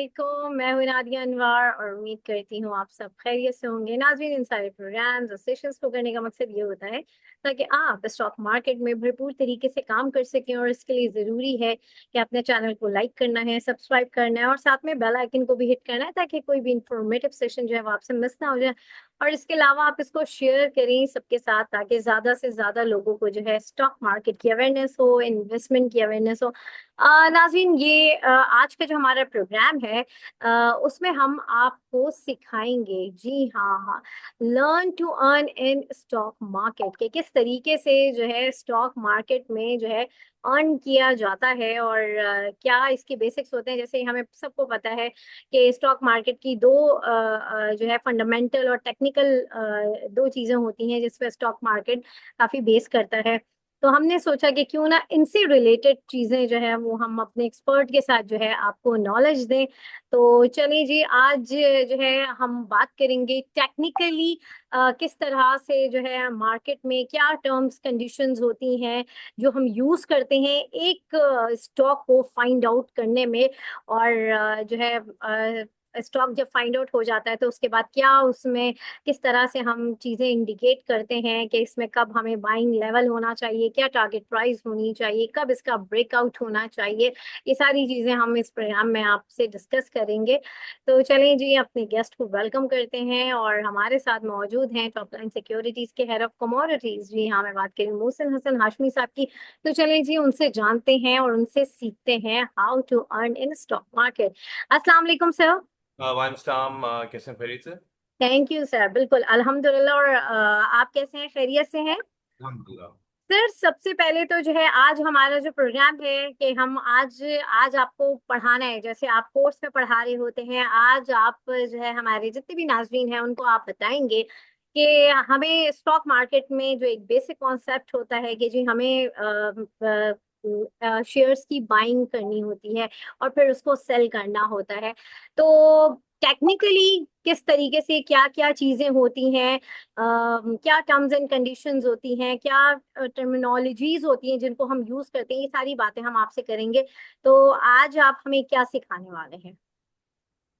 वालेकुम। मैं हूं नादिया अनवर और उम्मीद करती हूँ आप सब खैरियत से होंगे। नाज़रीन, इन सारे प्रोग्राम्स और सेशंस को करने का मकसद ये होता है ताकि आप स्टॉक मार्केट में भरपूर तरीके से काम कर सकें, और इसके लिए ज़रूरी है कि अपने चैनल को लाइक करना है, सब्सक्राइब करना है और साथ में बेल आइकन को भी हिट करना है ताकि कोई भी इंफॉर्मेटिव सेशन जो है वो आपसे मिस ना हो जाए। और इसके अलावा आप इसको शेयर करें सबके साथ ताकि ज़्यादा से ज़्यादा लोगों को जो है स्टॉक मार्केट की अवेयरनेस हो, इन्वेस्टमेंट की अवेयरनेस हो। नाज़रीन, ये आज का जो हमारा प्रोग्राम है उसमें हम आपको सिखाएंगे, जी हाँ, learn to earn in stock market, के किस तरीके से जो है स्टॉक मार्केट में जो है अर्न किया जाता है और क्या इसके बेसिक्स होते हैं। जैसे हमें सबको पता है कि स्टॉक मार्केट की दो जो है फंडामेंटल और टेक्निकल दो चीज़ें होती हैं जिस पे स्टॉक मार्केट काफ़ी बेस करता है। तो हमने सोचा कि क्यों ना इनसे रिलेटेड चीजें जो है वो हम अपने एक्सपर्ट के साथ जो है आपको नॉलेज दें। तो चलिए जी, आज जो है हम बात करेंगे टेक्निकली किस तरह से जो है मार्केट में क्या टर्म्स कंडीशंस होती हैं जो हम यूज करते हैं एक स्टॉक को फाइंड आउट करने में। और जो है स्टॉक जब फाइंड आउट हो जाता है तो उसके बाद क्या उसमें किस तरह से हम चीजें इंडिकेट करते हैं कि इसमें कब हमें बाइंग लेवल होना चाहिए, क्या टारगेट प्राइस होनी चाहिए, कब इसका ब्रेकआउट होना चाहिए। ये सारी चीजें हम इस प्रोग्राम में आपसे डिस्कस करेंगे। तो चलें जी, अपने गेस्ट को वेलकम करते हैं और हमारे साथ मौजूद हैं टॉप लाइन सिक्योरिटीज के हेड ऑफ कमोडिटीज, जी हाँ, मैं बात करी मोहसिन हसन हाशमी साहब की। तो चलें जी, उनसे जानते हैं और उनसे सीखते हैं how to earn in stock market. अस्सलाम वालेकुम सर। वालेकुम सलाम। कैसे हैं खैरियत से? थैंक यू सर, बिल्कुल अल्हम्दुलिल्लाह। और आप कैसे हैं, खैरियत से हैं? अल्हम्दुलिल्लाह। सर, सबसे पहले तो जो है आज हमारा जो प्रोग्राम है कि हम आज आज आपको पढ़ाना है, जैसे आप कोर्स में पढ़ा रहे होते हैं, आज आप जो है हमारे जितने भी नाजरीन हैं उनको आप बताएंगे कि हमें स्टॉक मार्केट में जो एक बेसिक कॉन्सेप्ट होता है कि जी हमें शेयर्स की बाइंग करनी होती है और फिर उसको सेल करना होता है। तो टेक्निकली किस तरीके से क्या क्या चीजें होती हैं, क्या टर्म्स एंड कंडीशंस होती हैं, क्या टर्मिनोलॉजीज होती हैं जिनको हम यूज करते हैं, ये सारी बातें हम आपसे करेंगे। तो आज आप हमें क्या सिखाने वाले हैं?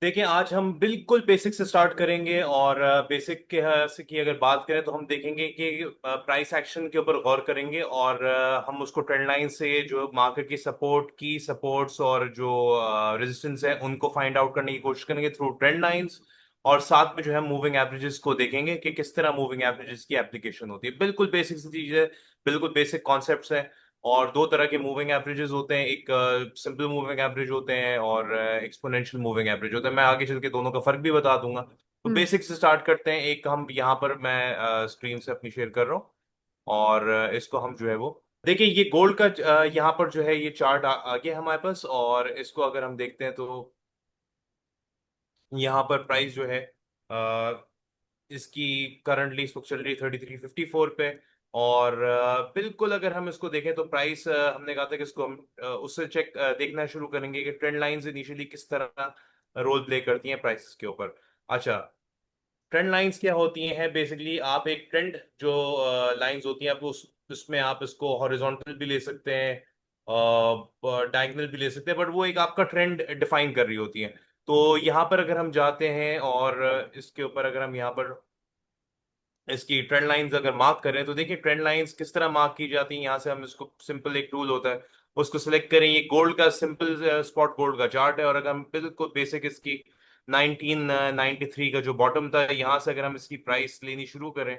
देखिए, आज हम बिल्कुल बेसिक से स्टार्ट करेंगे और बेसिक के से की अगर बात करें तो हम देखेंगे कि प्राइस एक्शन के ऊपर गौर करेंगे और हम उसको ट्रेंड लाइन से जो मार्केट की सपोर्ट्स और जो रेजिस्टेंस है उनको फाइंड आउट करने की कोशिश करेंगे थ्रू ट्रेंड लाइंस। और साथ में जो है मूविंग एवरेजेस को देखेंगे कि किस तरह मूविंग एवरेजेस की एप्लीकेशन होती है। बिल्कुल बेसिक सी चीज है, बिल्कुल बेसिक कॉन्सेप्ट्स हैं। और दो तरह के मूविंग एवरेजेस होते हैं, एक सिंपल मूविंग एवरेज होते हैं और एक्सपोनेंशियल मूविंग एवरेज होते हैं। मैं आगे चल के दोनों का फर्क भी बता दूंगा। तो हम्म। बेसिक से स्टार्ट करते हैं। एक हम यहाँ पर मैं स्क्रीन से अपनी शेयर कर रहा हूँ और इसको हम जो है वो देखिए, ये गोल्ड का यहाँ पर जो है ये चार्ट आ गया हमारे पास। और इसको अगर हम देखते हैं तो यहाँ पर प्राइस जो है इसकी करंटली इस वक्त चल रही है 3354 पे। और बिल्कुल अगर हम इसको देखें तो प्राइस हमने कहा था कि इसको हम उससे देखना शुरू करेंगे कि ट्रेंड लाइंस इनिशियली किस तरह रोल प्ले करती हैं प्राइसेस के ऊपर। अच्छा, ट्रेंड लाइंस क्या होती हैं? बेसिकली आप एक ट्रेंड जो लाइंस होती हैं, आप उसमें आप इसको हॉरिजॉन्टल भी ले सकते हैं, डायगोनल भी ले सकते हैं, बट वो एक आपका ट्रेंड डिफाइन कर रही होती हैं। तो यहाँ पर अगर हम जाते हैं और इसके ऊपर अगर हम यहाँ पर इसकी ट्रेंड लाइंस अगर मार्क करें तो देखिए ट्रेंड लाइंस किस तरह मार्क की जाती हैं। यहाँ से हम इसको सिंपल एक टूल होता है उसको सिलेक्ट करें। ये गोल्ड का सिंपल स्पॉट गोल्ड का चार्ट है। और अगर हम बिल्कुल बेसिक इसकी 1993 का जो बॉटम था, यहाँ से अगर हम इसकी प्राइस लेनी शुरू करें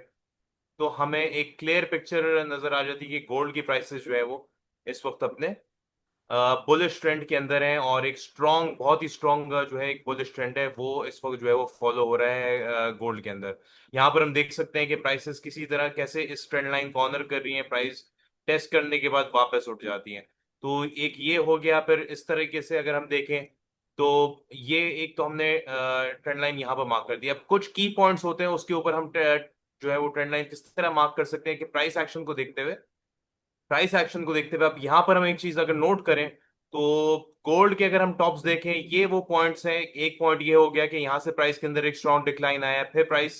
तो हमें एक क्लियर पिक्चर नजर आ जाती है कि गोल्ड की प्राइसेस जो है वो इस वक्त अपने बुलिश ट्रेंड के अंदर है। और एक स्ट्रॉन्ग, बहुत ही स्ट्रॉन्ग जो है एक बुलिश ट्रेंड है वो इस वक्त जो है वो फॉलो हो रहा है गोल्ड के अंदर। यहाँ पर हम देख सकते हैं कि प्राइसेस किसी तरह कैसे इस ट्रेंड लाइन को ऑनर कर रही हैं, प्राइस टेस्ट करने के बाद वापस उठ जाती हैं। तो एक ये हो गया। फिर इस तरीके से अगर हम देखें तो ये एक तो हमने ट्रेंड लाइन यहाँ पर मार्क कर दिया। अब कुछ की पॉइंट्स होते हैं उसके ऊपर हम जो है वो ट्रेंड लाइन किस तरह मार्क कर सकते हैं कि प्राइस एक्शन को देखते हुए अब यहाँ पर हम एक चीज अगर नोट करें तो गोल्ड के अगर हम टॉप्स देखें, ये वो पॉइंट्स हैं। एक पॉइंट ये हो गया कि यहाँ से प्राइस के अंदर एक स्ट्रॉन्ग डिक्लाइन आया, फिर प्राइस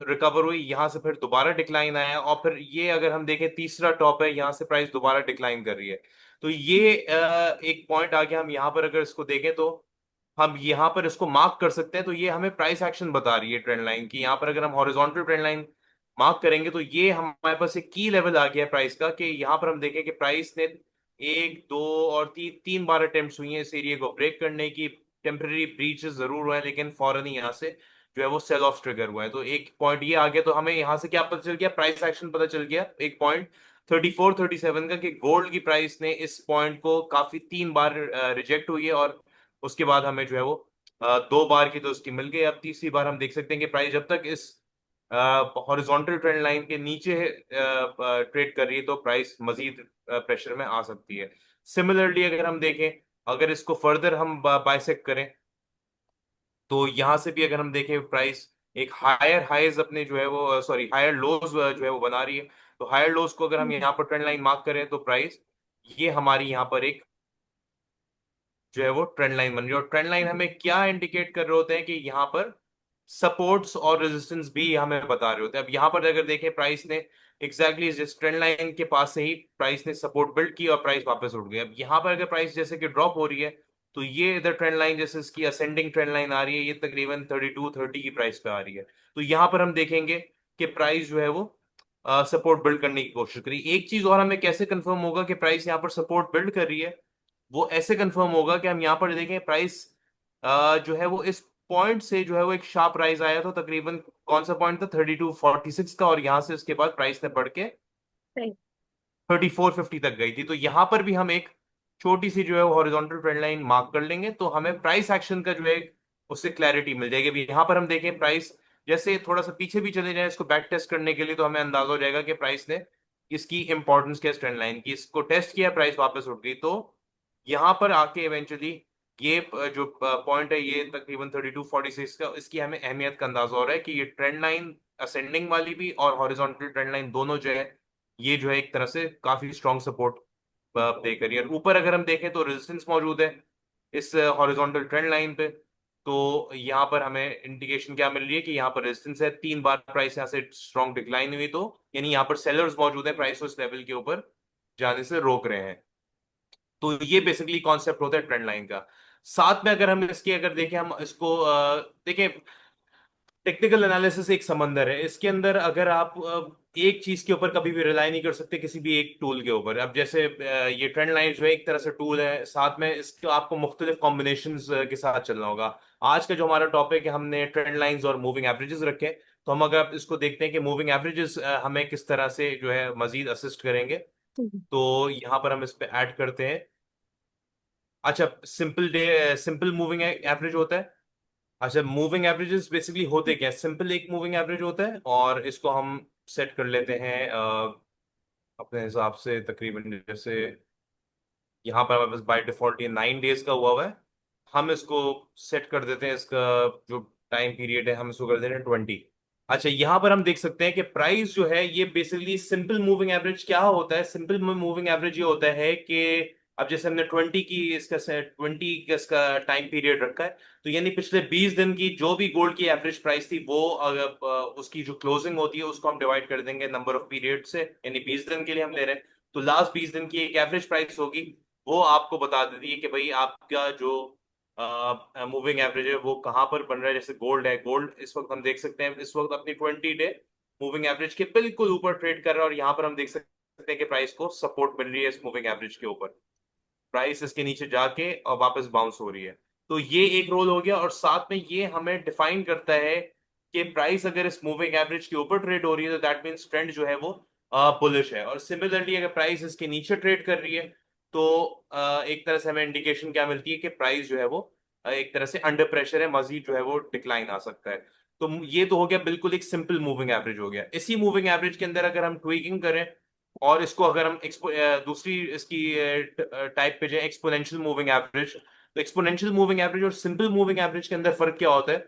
रिकवर हुई, यहाँ से फिर दोबारा डिक्लाइन आया, और फिर ये अगर हम देखें तीसरा टॉप है, यहाँ से प्राइस दोबारा डिक्लाइन कर रही है। तो ये एक पॉइंट आ गया। हम यहाँ पर अगर इसको देखें तो हम यहाँ पर इसको मार्क कर सकते हैं, तो ये हमें प्राइस एक्शन बता रही है ट्रेंड लाइन की। यहाँ पर अगर हम हॉरिजॉन्टल ट्रेंड लाइन मार्क करेंगे तो ये हमारे पास एक की लेवल आ गया है प्राइस का, कि यहाँ पर हम देखें कि प्राइस ने एक दो और तीन बार अटेम्प्ट हुई है इस एरिया को ब्रेक करने की। टेम्पररी ब्रीचेस जरूर हुए हैं, लेकिन फौरन ही यहाँ से जो है वो सेल ऑफ ट्रिगर हुआ है। तो एक पॉइंट ये आ गया, तो हमें यहाँ से क्या पता चल गया, प्राइस एक्शन पता चल गया एक पॉइंट 34-37 का, कि गोल्ड की प्राइस ने इस पॉइंट को काफी 3 बार रिजेक्ट हुई है, और उसके बाद हमें जो है वो 2 बार की तो उसकी मिल गई। अब तीसरी बार हम देख सकते हैं कि प्राइस जब तक इस हॉरिजॉन्टल ट्रेंड लाइन के नीचे ट्रेड कर रही है, तो प्राइस मजीद प्रेशर में आ सकती है। सिमिलरली अगर हम देखें, अगर इसको फर्दर हम बाइसेक्ट करें, तो यहाँ से भी अगर हम देखें प्राइस एक हायर हाइज अपने जो है वो सॉरी हायर लोज जो है वो बना रही है। तो हायर लोज को अगर हम यहाँ पर ट्रेंड लाइन मार्क करें, तो प्राइस ये हमारी यहाँ पर एक जो है वो ट्रेंड लाइन बन रही है। और ट्रेंड लाइन हमें क्या इंडिकेट कर रहे होते हैं, कि यहाँ पर सपोर्ट्स और रेजिस्टेंस भी हमें बता रहे होते हैं। अब यहाँ पर अगर देखें, प्राइस ने जिस ट्रेंड लाइन के पास से ही प्राइस ने सपोर्ट बिल्ड की और प्राइस वापस उठ गई। अब यहाँ पर अगर प्राइस जैसे कि ड्रॉप हो रही है, तो ये इधर ट्रेंड लाइन जैसे इसकी असेंडिंग ट्रेंड लाइन आ रही है, ये तकरीबन 32-30 की प्राइस पे आ रही है। तो यहाँ पर हम देखेंगे कि प्राइस जो है वो सपोर्ट बिल्ड करने की कोशिश करी। एक चीज और हमें कैसे कंफर्म होगा कि प्राइस यहाँ पर सपोर्ट बिल्ड कर रही है, वो ऐसे कंफर्म होगा कि हम यहाँ पर देखें प्राइस जो है वो इस पॉइंट से जो है वो एक शार्प राइज आया था, तकरीबन कौन सा पॉइंट था, 3246 का, और यहाँ से उसके बाद प्राइस ने बढ़ के सही। 3450 तक गई थी। तो यहाँ पर भी हम एक छोटी सी जो है वो हॉरिजॉन्टल ट्रेंड लाइन मार्क कर लेंगे, तो हमें प्राइस एक्शन का जो है उससे क्लैरिटी मिल जाएगी। अभी यहाँ पर हम देखें प्राइस जैसे थोड़ा सा पीछे भी चले जाए इसको बैक टेस्ट करने के लिए, तो हमें अंदाजा हो जाएगा कि प्राइस ने इसकी इंपॉर्टेंस क्या ट्रेंड लाइन की, इसको टेस्ट किया, प्राइस वापस उठ गई। तो यहाँ पर आके इवेंचुअली ये जो पॉइंट है, ये तकरीबन 3246 का, इसकी हमें अहमियत का अंदाजा हो रहा है कि ये ट्रेंड लाइन असेंडिंग वाली भी और हॉरिजॉन्टल ट्रेंड लाइन दोनों जो है, ये जो है एक तरह से काफी स्ट्रॉन्ग सपोर्ट प्ले करी है। और ऊपर अगर हम देखें तो रेजिस्टेंस मौजूद है इस हॉरिजॉन्टल ट्रेंड लाइन पे। तो यहाँ पर हमें इंडिकेशन क्या मिल रही है, कि यहाँ पर रेजिस्टेंस है, 3 बार प्राइस यहाँ से स्ट्रॉन्ग डिक्लाइन हुई, तो यानी यहाँ पर सेलर्स मौजूद है, प्राइस उस लेवल के ऊपर जाने से रोक रहे हैं। तो ये बेसिकली कॉन्सेप्ट होता है ट्रेंड लाइन का। साथ में अगर हम इसकी अगर देखें, हम इसको देखें, टेक्निकल एनालिसिस एक समंदर है, इसके अंदर अगर आप एक चीज के ऊपर कभी भी रिलाई नहीं कर सकते, किसी भी एक टूल के ऊपर। अब जैसे ये ट्रेंड लाइन जो है एक तरह से टूल है, साथ में इसके आपको मुख्तलिफ कॉम्बिनेशंस के साथ चलना होगा। आज का जो हमारा टॉपिक है, हमने ट्रेंड लाइंस और मूविंग एवरेजेस रखे हैं। तो हम अगर आप इसको देखते हैं कि मूविंग एवरेजेस हमें किस तरह से जो है मजीद असिस्ट करेंगे, तो यहाँ पर हम इस पे ऐड करते हैं। अच्छा, सिंपल मूविंग एवरेज होता है। अच्छा, मूविंग एवरेजेस बेसिकली होते क्या है, सिंपल एक मूविंग एवरेज होता है, और इसको हम सेट कर लेते हैं अपने हिसाब से, तकरीबन जैसे यहाँ पर हमारे पास बाय डिफॉल्ट ये 9 डेज का हुआ है। हम इसको सेट कर देते हैं, इसका जो टाइम पीरियड है हम इसको कर देते हैं 20। अच्छा, यहाँ पर हम देख सकते हैं कि प्राइस जो है ये बेसिकली सिंपल मूविंग एवरेज क्या होता है। सिंपल मूविंग एवरेज ये होता है कि अब जैसे हमने 20 का इसका टाइम पीरियड रखा है, तो यानी पिछले 20 दिन की जो भी गोल्ड की एवरेज प्राइस थी, वो उसकी जो क्लोजिंग होती है उसको हम डिवाइड कर देंगे नंबर ऑफ पीरियड से, यानी 20 दिन के लिए हम ले रहे हैं, तो लास्ट 20 दिन की एक एवरेज प्राइस होगी। वो आपको बता देती है कि भाई आपका जो मूविंग एवरेज है वो कहाँ पर बन रहा है। जैसे गोल्ड है, गोल्ड इस वक्त हम देख सकते हैं इस वक्त अपनी 20 डे मूविंग एवरेज के बिल्कुल ऊपर ट्रेड कर रहा है, और यहाँ पर हम देख सकते हैं कि प्राइस को सपोर्ट मिल रही है इस मूविंग एवरेज के ऊपर, प्राइस इसके नीचे जाके और वापस बाउंस हो रही है। तो ये एक रोल हो गया, और साथ में ये हमें डिफाइन करता है कि प्राइस अगर इस मूविंग एवरेज के ऊपर ट्रेड हो रही है, तो दैट मींस ट्रेंड जो है वो बुलिश है। और सिमिलरली अगर प्राइस इसके नीचे ट्रेड कर रही है, तो एक तरह से हमें इंडिकेशन क्या मिलती है कि प्राइस जो है वो एक तरह से अंडर प्रेशर है, मजीद जो है वो डिक्लाइन आ सकता है। तो ये तो हो गया बिल्कुल एक सिंपल मूविंग एवरेज हो गया। इसी मूविंग एवरेज के अंदर अगर हम ट्वीकिंग करें, और इसको अगर हम दूसरी इसकी टाइप पे जाए, एक्सपोनेंशियल मूविंग एवरेज, तो एक्सपोनेंशियल मूविंग एवरेज और सिंपल मूविंग एवरेज के अंदर फर्क क्या होता है,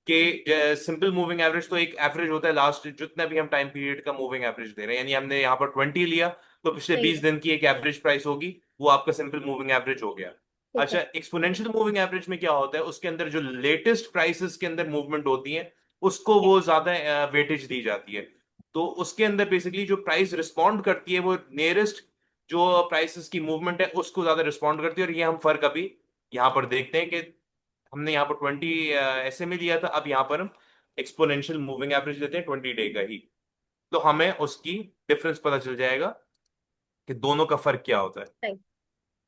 कि सिंपल मूविंग एवरेज तो एक एवरेज होता है लास्ट जितना भी हम टाइम पीरियड का मूविंग एवरेज दे रहे हैं, यानी हमने यहाँ पर 20 लिया, तो पिछले सही 20 दिन की एक एवरेज प्राइस होगी, वो आपका सिंपल मूविंग एवरेज हो गया। ठीक अच्छा, है। एक्सपोनेंशियल मूविंग एवरेज में क्या होता है, उसके अंदर जो लेटेस्ट प्राइसेस के अंदर मूवमेंट होती है, उसको वो ज्यादा वेटेज दी जाती है। तो उसके अंदर बेसिकली जो प्राइस रिस्पॉन्ड करती है, वो नियरेस्ट जो प्राइसेस की मूवमेंट है उसको ज्यादा रिस्पॉन्ड करती है। और ये हम फर्क अभी यहाँ पर देखते हैं कि हमने यहाँ पर 20 SMA लिया था, अब यहाँ पर हम एक्सपोनेंशियल मूविंग एवरेज लेते हैं 20 डे का ही। तो हमें उसकी डिफरेंस पता चल जाएगा कि दोनों का फर्क क्या होता है। सही।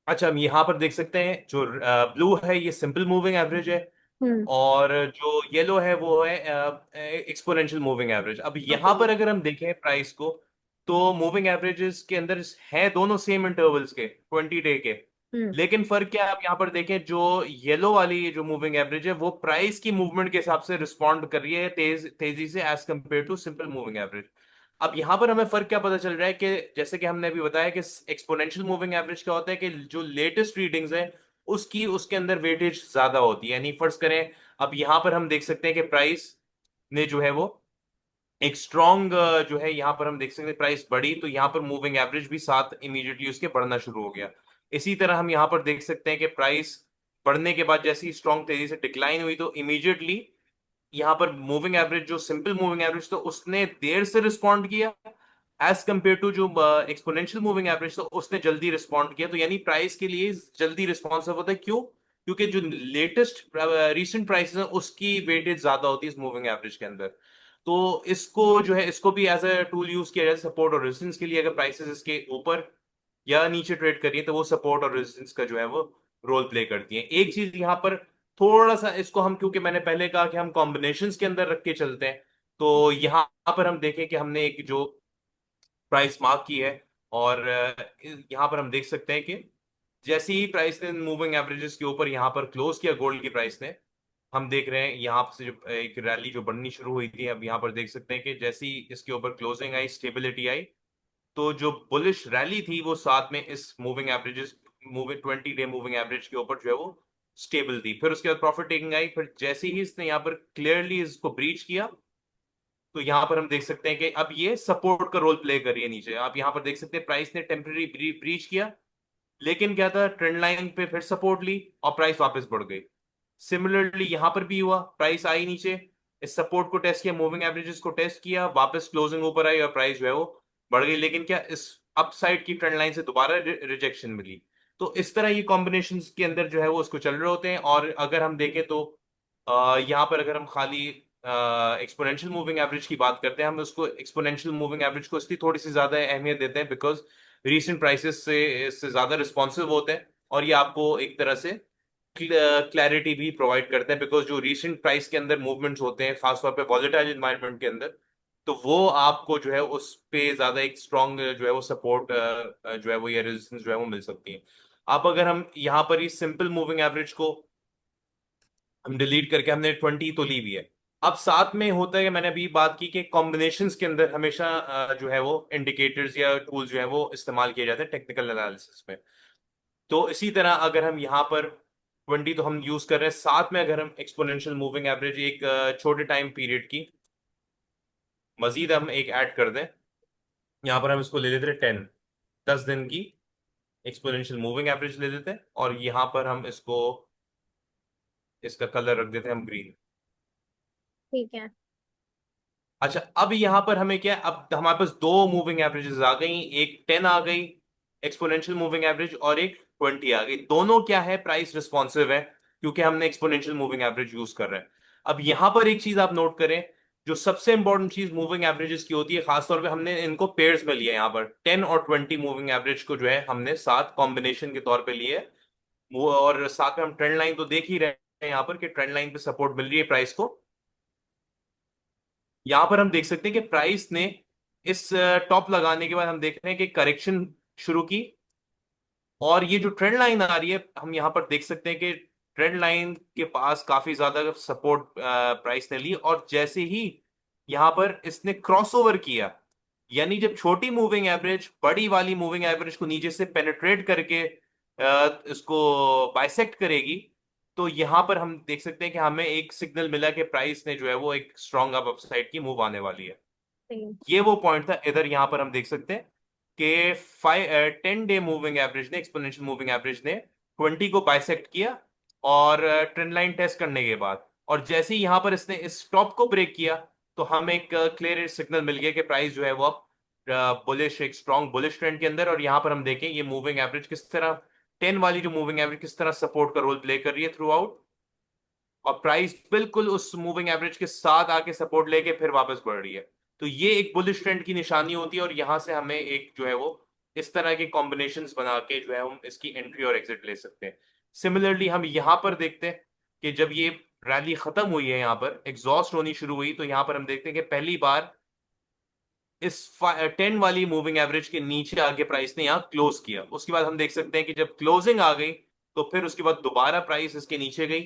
अच्छा, हम यहाँ पर देख सकते हैं जो ब्लू है ये सिंपल मूविंग एवरेज है, हम्म। और जो येलो है वो है एक्सपोनेंशियल मूविंग एवरेज। अब यहाँ ओके। पर अगर हम देखें प्राइस को, तो मूविंग एवरेजेस के अंदर हैं दोनों सेम इंटरवल्स के, 20 डे के। हम्म। लेकिन फर्क क्या है, आप यहाँ पर देखें जो येलो वाली जो मूविंग एवरेज है वो प्राइस की मूवमेंट के हिसाब से रिस्पॉन्ड कर रही है तेजी से as compare to simple moving average. अब यहाँ पर हमें फर्क क्या पता चल रहा है कि जैसे कि हमने अभी बताया कि एक्सपोनेंशियल मूविंग एवरेज क्या होता है कि जो लेटेस्ट रीडिंग्स है उसकी उसके अंदर वेटेज ज्यादा होती है। यानी फर्ज करें, अब यहाँ पर हम देख सकते हैं कि प्राइस ने जो है वो एक स्ट्रॉन्ग जो है, यहाँ पर हम देख सकते हैं प्राइस बढ़ी तो यहाँ पर मूविंग एवरेज भी साथ इमीडिएटली उसके बढ़ना शुरू हो गया। इसी तरह हम यहाँ पर देख सकते हैं कि प्राइस बढ़ने के बाद जैसे ही स्ट्रॉन्ग तेजी से डिक्लाइन हुई तो इमीडिएटली यहाँ पर मूविंग एवरेज जो सिंपल मूविंग एवरेज तो उसने देर से रिस्पॉन्ड किया एज कंपेयर टू जो एक्सपोनेंशियल मूविंग एवरेज तो उसने जल्दी रिस्पॉन्ड किया। तो यानी प्राइस के लिए जल्दी रिस्पॉन्सिव होता है, क्यों? क्योंकि जो लेटेस्ट रीसेंट प्राइसेस है उसकी वेटेज ज्यादा होती है इस मूविंग एवरेज के अंदर। तो इसको जो है इसको भी एज अ टूल यूज किया जाए सपोर्ट और रेजिस्टेंस के लिए। अगर प्राइसेस इसके ऊपर या नीचे ट्रेड करिए तो वो सपोर्ट और रेजिस्टेंस का जो है वो रोल प्ले करती है। एक चीज यहाँ पर थोड़ा सा इसको हम, क्योंकि मैंने पहले कहा कि हम कॉम्बिनेशंस के अंदर रख के चलते हैं, तो यहाँ पर हम देखें कि हमने एक जो प्राइस मार्क की है, और यहाँ पर हम देख सकते हैं कि जैसे ही प्राइस ने मूविंग एवरेजेस के ऊपर यहाँ पर क्लोज किया गोल्ड की प्राइस ने, हम देख रहे हैं यहाँ से जो एक रैली जो बढ़नी शुरू हुई थी, अब यहाँ पर देख सकते हैं कि जैसी इसके ऊपर क्लोजिंग आई, स्टेबिलिटी आई, तो जो बुलिश रैली थी वो साथ में इस moving averages moving 20 day moving average के ऊपर जो है वो स्टेबल थी। फिर उसके बाद प्रॉफिट टेकिंग आई, फिर जैसे ही इसने यहाँ पर क्लियरली इसको ब्रीच किया तो यहाँ पर हम देख सकते हैं कि अब ये सपोर्ट का रोल प्ले कर रही है नीचे। आप यहाँ पर देख सकते हैं प्राइस ने टेम्पररी ब्रीच किया, लेकिन क्या था, ट्रेंड लाइन पे फिर सपोर्ट ली और प्राइस वापस बढ़ गई। सिमिलरली यहाँ पर भी हुआ, प्राइस आई नीचे, इस सपोर्ट को टेस्ट किया, मूविंग एवरेजेस को टेस्ट किया, वापस क्लोजिंग ऊपर आई और प्राइस जो है वो बढ़ गई। लेकिन क्या, इस अपसाइड की ट्रेंड लाइन से दोबारा रिजेक्शन मिली। तो इस तरह ये कॉम्बिनेशन के अंदर जो है वो उसको चल रहे होते हैं। और अगर हम देखें तो यहाँ पर अगर हम खाली एक्सपोनेंशियल मूविंग एवरेज की बात करते हैं, हम उसको एक्सपोनेंशियल मूविंग एवरेज को इसलिए थोड़ी सी ज्यादा अहमियत देते हैं बिकॉज रीसेंट प्राइसेस से इससे ज्यादा रिस्पॉन्सिव होते हैं, और ये आपको एक तरह से क्लैरिटी भी प्रोवाइड करते हैं। बिकॉज जो रीसेंट प्राइस के अंदर मूवमेंट्स होते हैं खासतौर पे वॉलेटाइल एनवायरनमेंट के अंदर, तो वो आपको जो है उस पे ज्यादा एक स्ट्रॉन्ग जो है वो सपोर्ट जो है वो या रेजिस्टेंस जो है वो मिल सकती है। आप अगर हम यहाँ पर ही सिंपल मूविंग एवरेज को हम डिलीट करके, हमने 20 तो ली भी है, अब साथ में होता है कि मैंने अभी बात की कि कॉम्बिनेशंस के अंदर हमेशा जो है वो इंडिकेटर्स या टूल्स जो है वो इस्तेमाल किए जाते हैं टेक्निकल एनालिसिस में। तो इसी तरह अगर हम यहाँ पर 20 तो हम यूज कर रहे हैं, साथ में अगर हम एक्सपोनेंशियल मूविंग एवरेज एक छोटे टाइम पीरियड की मजीद हम एक ऐड कर दें, यहाँ पर हम इसको ले लेते हैं 10 दिन की एक्सपोनेंशियल मूविंग एवरेज ले लेते हैं, और यहाँ पर हम इसको इसका कलर रख देते हैं हम ग्रीन। ठीक है। अच्छा, अब यहाँ पर हमें क्या है, अब हमारे पास दो मूविंग एवरेजेस आ गई, एक 10 आ गई एक्सपोनेंशियल मूविंग एवरेज, और एक 20 आ गई। दोनों क्या है, प्राइस रिस्पॉन्सिव है, क्योंकि हमने एक्सपोनेंशियल मूविंग एवरेज यूज कर रहे हैं। अब यहाँ पर एक चीज आप नोट करें, जो सबसे इंपॉर्टेंट चीज मूविंग एवरेजेस की होती है, खासतौर पे हमने इनको पेयर्स में लिया है। यहाँ पर 10 और 20 मूविंग एवरेज को जो है हमने साथ कॉम्बिनेशन के तौर पे लिए है। वो और साथ में हम ट्रेंड लाइन तो देख ही रहे हैं यहाँ पर कि ट्रेंड लाइन पे सपोर्ट मिल रही है प्राइस को। यहां पर हम देख सकते हैं कि प्राइस ने इस टॉप लगाने के बाद हम देख रहे हैं कि करेक्शन शुरू की, और ये जो ट्रेंड लाइन आ रही है हम यहाँ पर देख सकते हैं कि ट्रेंड लाइन के पास काफी ज्यादा सपोर्ट प्राइस ने ली, और जैसे ही यहाँ पर इसने क्रॉसओवर किया, यानी जब छोटी मूविंग एवरेज बड़ी वाली मूविंग एवरेज को नीचे से पेनिट्रेट करके इसको बाइसेक्ट करेगी, तो यहां पर हम देख सकते हैं कि हमें एक सिग्नल मिला कि प्राइस ने जो है वो एक स्ट्रॉन्ग अपसाइड की मूव आने वाली है। सही। ये वो पॉइंट था। इधर यहां पर हम देख सकते हैं कि 10 डे मूविंग एवरेज ने, एक्सपोनेंशियल मूविंग एवरेज ने 20 को बाइसेक्ट किया, और ट्रेंड लाइन टेस्ट करने के बाद, और जैसे ही यहां पर इसने इस टॉप को ब्रेक किया, तो हम एक क्लियर सिग्नल मिल गया कि प्राइस जो है वो अब बुलिश, एक स्ट्रॉन्ग बुलिश ट्रेंड के अंदर। और यहां पर हम देखें ये मूविंग एवरेज किस तरह, 10 वाली जो मूविंग एवरेज किस तरह सपोर्ट का रोल प्ले कर रही है थ्रू आउट। और प्राइस बिल्कुल उस मूविंग एवरेज के साथ आके सपोर्ट लेके फिर वापस बढ़ रही है। तो ये एक बुलिश ट्रेंड की निशानी होती है, और यहां से हमें एक जो है वो इस तरह के कॉम्बिनेशंस बना के जो है हम इसकी एंट्री और एग्जिट ले सकते हैं। सिमिलरली हम यहाँ पर देखते हैं कि जब ये रैली खत्म हुई है, यहाँ पर एग्जॉस्ट होनी शुरू हुई, तो यहाँ पर हम देखते हैं कि पहली बार इस 10 वाली मूविंग एवरेज के नीचे आके प्राइस ने यहाँ क्लोज किया। उसके बाद हम देख सकते हैं कि जब क्लोजिंग आ गई तो फिर उसके बाद दोबारा प्राइस इसके नीचे गई,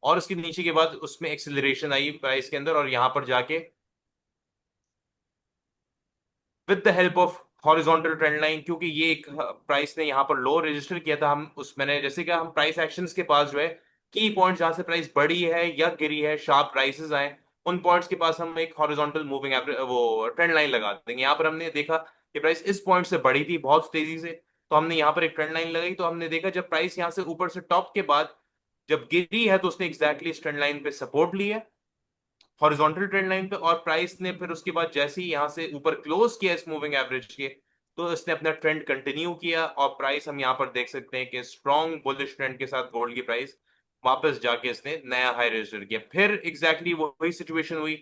और उसके नीचे के बाद उसमें एक्सेलरेशन आई प्राइस के अंदर, और यहाँ पर जाके with the help of horizontal trend line, क्योंकि ये एक प्राइस ने यहाँ पर लो रजिस्टर किया था, हम उस मैंने जैसे कि हम प्राइस एक्शंस के पास जो है की पॉइंट जहां से प्राइस बढ़ी है या गिरी है, शार्प प्राइसेस आए, उन पॉइंट्स के पास हम एक हॉरिजॉन्टल मूविंग एवरेज वो ट्रेंड लाइन लगा देंगे। यहाँ पर हमने देखा कि प्राइस इस पॉइंट से बढ़ी थी बहुत तेजी से, तो हमने यहाँ पर एक ट्रेंड लाइन लगाई। तो हमने देखा जब प्राइस यहाँ से ऊपर से टॉप के बाद जब गिरी है तो उसने एग्जैक्टली इस ट्रेंड लाइन पे सपोर्ट लिया, हॉरिजॉन्टल ट्रेंड लाइन पे, और प्राइस ने फिर उसके बाद जैसे ही यहां से ऊपर क्लोज किया इस मूविंग एवरेज के, तो इसने अपना ट्रेंड कंटिन्यू किया, और प्राइस हम यहां पर देख सकते हैं कि स्ट्रॉन्ग बुलिश ट्रेंड के साथ गोल्ड की प्राइस वापस जाके इसने नया हाई रजिस्टर किया। फिर एग्जैक्टली वही सिचुएशन हुई,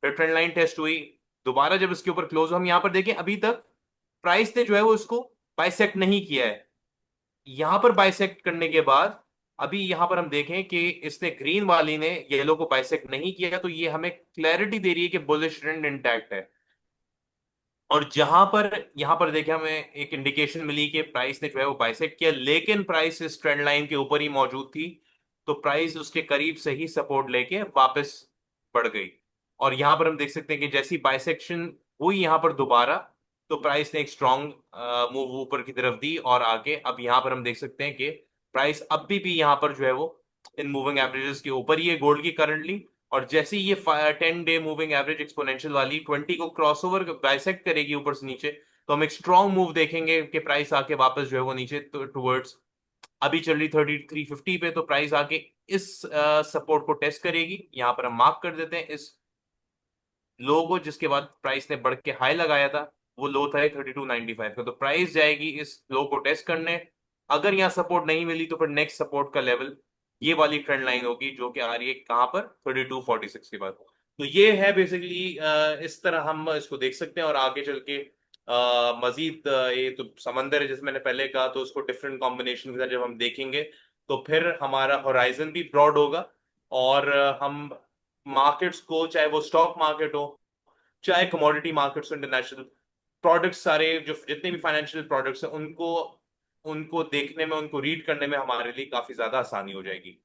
फिर ट्रेंड लाइन टेस्ट हुई, दोबारा जब इसके ऊपर क्लोज, हम यहां पर देखें अभी तक प्राइस ने जो है वो इसको बाइसेक्ट नहीं किया है। यहां पर बाइसेक्ट करने के बाद अभी यहां पर हम देखें कि इसने ग्रीन वाली ने येलो को बाइसेक्ट नहीं किया, तो ये हमें क्लैरिटी दे रही है कि बुलिश ट्रेंड इंटैक्ट है। और जहां पर यहां पर देखें हमें एक इंडिकेशन मिली कि प्राइस ने जो है वो बाइसेक्ट किया, लेकिन प्राइस इस ट्रेंड लाइन के ऊपर ही मौजूद थी, तो प्राइस उसके करीब से ही सपोर्ट लेके वापस बढ़ गई। और यहां पर हम देख सकते हैं कि जैसी बाइसेक्शन हुई यहां पर दोबारा, तो प्राइस ने एक स्ट्रॉन्ग मूव ऊपर की तरफ दी, और आगे अब यहां पर हम देख सकते हैं कि प्राइस अभी भी यहां पर जो है वो इन मूविंग एवरेजेस के ऊपर ही है गोल्ड की करंटली। और जैसे ही ये 10 डे मूविंग एवरेज एक्सपोनेंशियल वाली 20 को क्रॉसओवर बाइसेक्ट करेगी ऊपर से नीचे, तो हम एक स्ट्रॉन्ग मूव देखेंगे कि प्राइस आके वापस जो है वो नीचे टुवर्ड्स, अभी चल रही 3350 पे, तो प्राइस आके इस सपोर्ट को टेस्ट करेगी। यहाँ पर हम मार्क कर देते हैं इस लो को, जिसके बाद प्राइस ने बढ़ के हाई लगाया था, वो लो था 3295 का, तो प्राइस जाएगी इस लो को टेस्ट करने। अगर यहाँ सपोर्ट नहीं मिली तो फिर नेक्स्ट सपोर्ट का लेवल ये वाली ट्रेंड लाइन होगी, जो कि आ रही है कहाँ पर 3246 के बाद। तो ये है बेसिकली, इस तरह हम इसको देख सकते हैं। और आगे चल के मजीद ये तो समंदर है जैसे मैंने पहले कहा, तो उसको डिफरेंट कॉम्बिनेशन के साथ जब हम देखेंगे तो फिर हमारा होराइजन भी ब्रॉड होगा, और हम मार्केट्स को, चाहे वो स्टॉक मार्केट हो, चाहे कमोडिटी मार्केट्स, इंटरनेशनल प्रोडक्ट्स, सारे जो जितने भी फाइनेंशियल प्रोडक्ट्स हैं, उनको उनको देखने में, उनको रीड करने में हमारे लिए काफी ज्यादा आसानी हो जाएगी।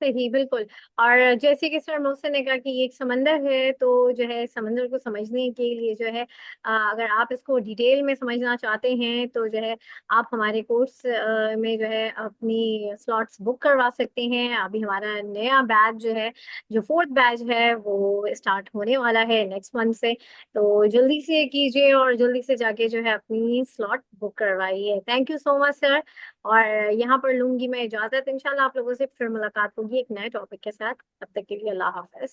सही, बिल्कुल। और जैसे कि सर मोहसिन ने कहा कि ये एक समंदर है, तो जो है समंदर को समझने के लिए जो है अगर आप इसको डिटेल में समझना चाहते हैं तो जो है आप हमारे कोर्स में जो है अपनी स्लॉट्स बुक करवा सकते हैं। अभी हमारा नया बैच जो है, जो फोर्थ बैच है, वो स्टार्ट होने वाला है नेक्स्ट मंथ से। तो जल्दी से कीजिए और जल्दी से जाके जो है अपनी स्लॉट बुक करवाइए। Thank you so much sir. और यहाँ पर लूंगी मैं इजाजत। इंशाल्लाह आप लोगों से फिर मुलाकात होगी एक नए टॉपिक के साथ। तब तक के लिए अल्लाह हाफिज।